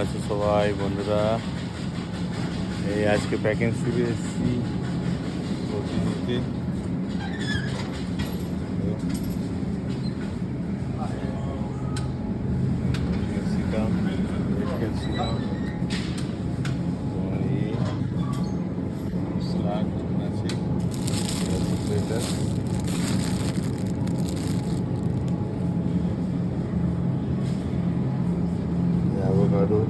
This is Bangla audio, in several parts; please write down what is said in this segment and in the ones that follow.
আছো সবাই বন্ধুরা? এই আজকে প্যাকিং শুরু এসেছি সবজি নিতে। ক্যাপসিকাম, রেড ক্যাপসিকাম, তোমার স্লাড আছে, লেটাস, অ্যাভোকাডো।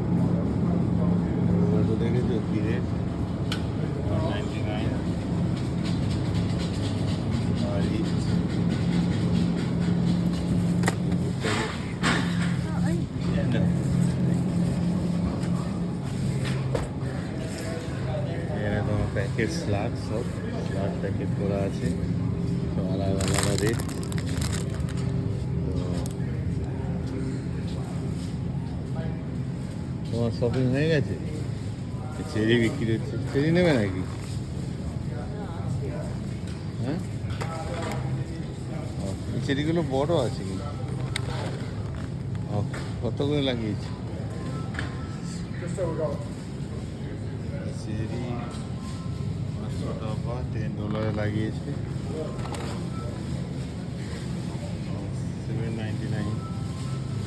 অ্যাভোকাডো দেখেছো কি রেট? 199। আর এখানে তোমার প্যাকেট স্লাড, সব স্লাড প্যাকেট করা আছে, সব আলাদা আলাদা রেট। তোমার শপিং হয়ে গেছে? চেরি বিক্রি হচ্ছে, চেরি নেবে নাকি? হ্যাঁ, এই চেরিগুলো বড় আছে কিন্তু। কত করে লাগিয়েছি চেরি? 500 টাকা, $10 লাগিয়েছে। 799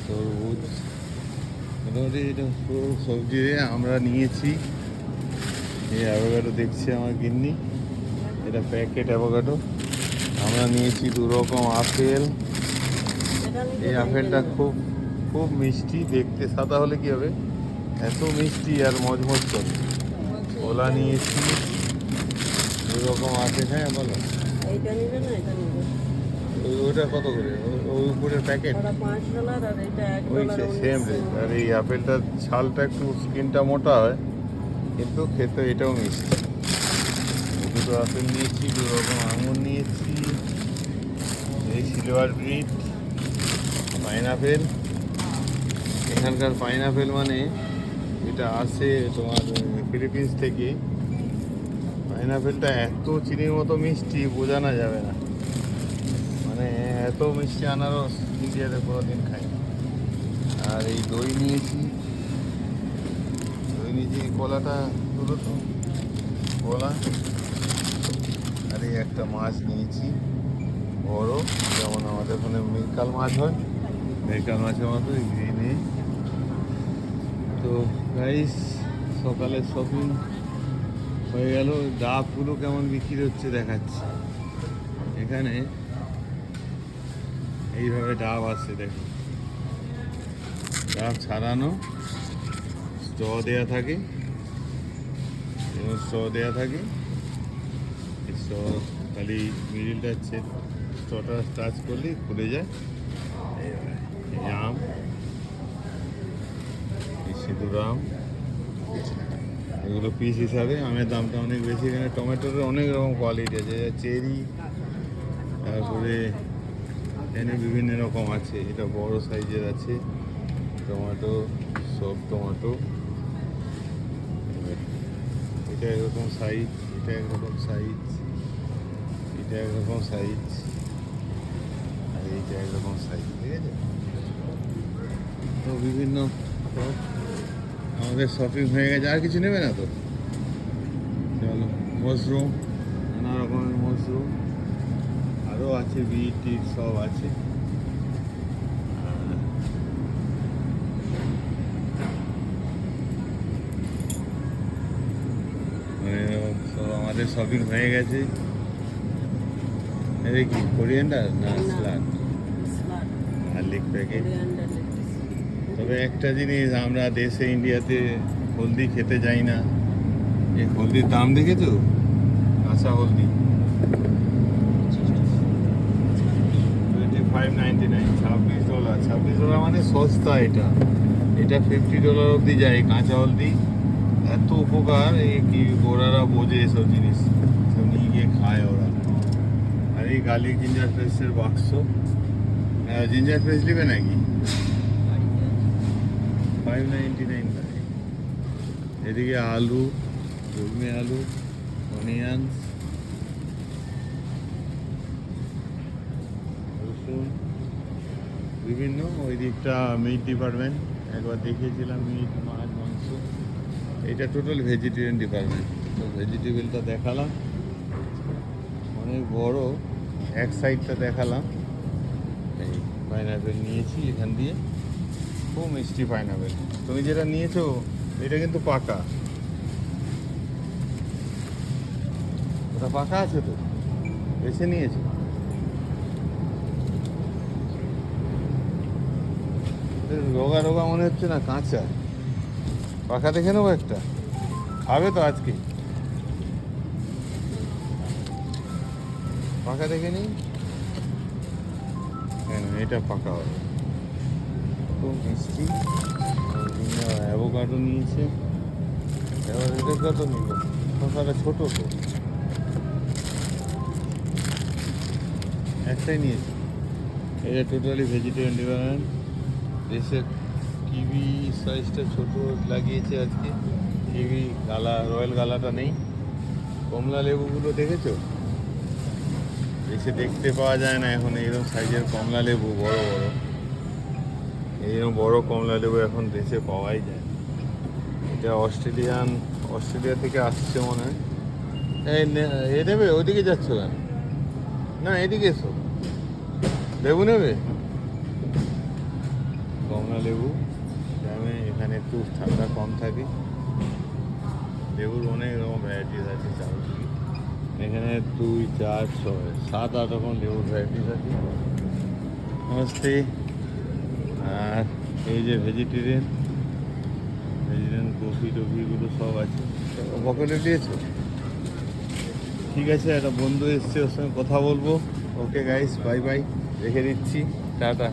তরমুজ। মোটামুটি এটা পুরো সবজি আমরা নিয়েছি। এই অ্যাভোকাডো দেখছি আমার গিন্নি, এটা প্যাকেট অ্যাভোকাডো। আমরা নিয়েছি 2 রকম আপেল। এই আপেলটা খুব খুব মিষ্টি, দেখতে সাদা হলে কি হবে, এত মিষ্টি আর মজমজ করে। ওলা নিয়েছি 2 রকম আছে। হ্যাঁ বলো, এইটা নিবে না এটা নিবে? ওইটা কত করে? ওই উপরের প্যাকেট ওটা $5 আর এটা ওই $1 সেম রেট। আর এই আপেলটার ছালটা একটু, স্কিনটা মোটা হয়, কিন্তু খেতে এটাও মিষ্টি। 2 আপেল নিয়েছি, 2 রকম আঙুর নিয়েছি, এই সিলভার ব্রিট, পাইনাপেল। এখানকার পাইনাপেল মানে এটা আসে তোমার ফিলিপিন্স থেকে। পাইনাপেলটা এত চিনির মতো মিষ্টি, বোঝানো যাবে না। মানে এত মিষ্টি আনারস ইন্ডিয়াতে কোনোদিন খাই না। আর এই দই নিয়েছি, কলাটা তুলো তো, কলা। আর এই একটা মাছ নিয়েছি বড়, যেমন আমাদের ওখানে মৃগেল মাছ হয়, মৃগেল মাছের মতো গ্রিনে। তো গাইস, সকালে শপিং হয়ে গেল। ডাবগুলো কেমন বিক্রি হচ্ছে দেখাচ্ছি। এখানে এইভাবে ডাব আছে, দেখো, ডাব ছাড়ানো, স্ট্র দেওয়া থাকে, এবং স্ট্র দেওয়া থাকে। স্ট্র খালি মিডিলটা স্ট্রটা টাচ করলেই খুলে যায়। এই আম, এই সিঁদুর আম, এগুলো পিস হিসাবে। আমের দামটা অনেক বেশি। এখানে টমেটোর অনেক রকম কোয়ালিটি আছে, চেরি, তারপরে এখানে বিভিন্ন রকম আছে। এটা বড় সাইজের আছে টমেটো, সব টমেটো। এটা একরকম সাইজ, এটা একরকম সাইজ, এটা একরকম সাইজ, আর এইটা একরকম সাইজ, ঠিক আছে? তো বিভিন্ন সব আমাদের শপিং হয়ে গেছে। আর কিছু নেবে না তো? চলো, মাশরুম, নানা রকমের মাশরুম আরও আছে, বিট টিট সব আছে। মানে সব আমাদের শপিং হয়ে গেছে। এটা কি কোরিয়ান্ডার না স্লাড? Garlic packet. তবে একটা জিনিস, আমরা দেশে ইন্ডিয়াতে হলদি খেতে যাই না। এই হলদির দাম দেখেছো? কাঁচা হলদি $25.99, $26। $26 মানে সস্তা। এটা এটা $50 অবধি যায় কাঁচা হলদি। এত উপকার, এই কি ওরারা বোঝে এসব জিনিস, সব নিয়ে গিয়ে খায় ওরা। আর এই গার্লিক জিঞ্জার পেস্টের বাক্স। জিঞ্জার পেস্ট নেবে নাকি? $5.99। এদিকে আলু, জুগনি আলু, অনিয়ন্স, রসুন, বিভিন্ন। ওই দিকটা মিট ডিপার্টমেন্ট। একবার দেখিয়েছিলাম মিট মাছ মাংস। এটা টোটাল ভেজিটেরিয়ান ডিপার্টমেন্ট। তো ভেজিটেবলটা দেখালাম, অনেক বড়। এক সাইডটা দেখালাম। এই পাইনাপেল নিয়েছি এখান দিয়ে, খুব মিষ্টি পাইনাপেল। তুমি যেটা নিয়েছো এটা কিন্তু পাকা, ওটা পাকা আছে তো, বেছে নিয়েছো। রোগা রোগা মনে হচ্ছে না, কাঁচা। পাকা দেখে নেবো একটা, খাবে তো আজকে? পাকা দেখে নিই। কেন এটা পাকা হবে, খুব মিষ্টি। অ্যাভোকাডো নিয়েছে। এবার এটা কত নিল? শসাটা ছোটো তো, একটাই নিয়েছে। এটা টোটালি ভেজিটেরিয়ান ডিপার্টমেন্ট। দেশের কিউই সাইজটা ছোট লাগিয়েছে আজকে। কিউই গালা, রয়্যাল গালাটা নেই। কমলা লেবুগুলো দেখেছো? দেশে দেখতে পাওয়া যায় না এখন এইরকম সাইজের কমলা লেবু, বড় বড়। এইরকম বড় কমলা লেবু এখন দেশে পাওয়াই যায় না। এটা অস্ট্রেলিয়া থেকে আসছে মনে হয়। এ নেবে? ওইদিকে যাচ্ছ কেন? না এদিকে এসো, লেবু নেবে? কমলা লেবু গ্রামে, এখানে একটু ঠান্ডা কম থাকে। লেবুর অনেক রকম ভ্যারাইটিস আছে চারদিকে। এখানে 2, 4, 6, 7, 8 রকম লেবুর ভ্যারাইটিস আছে। নমস্তে। আর এই যে ভেজিটেরিয়ান কফি টফিগুলো সব আছে। পকেটে দিয়েছো? ঠিক আছে, একটা বন্ধু এসছে, ওর সঙ্গে কথা বলবো। ওকে গাইস, বাই বাই, রেখে দিচ্ছি, টাটা।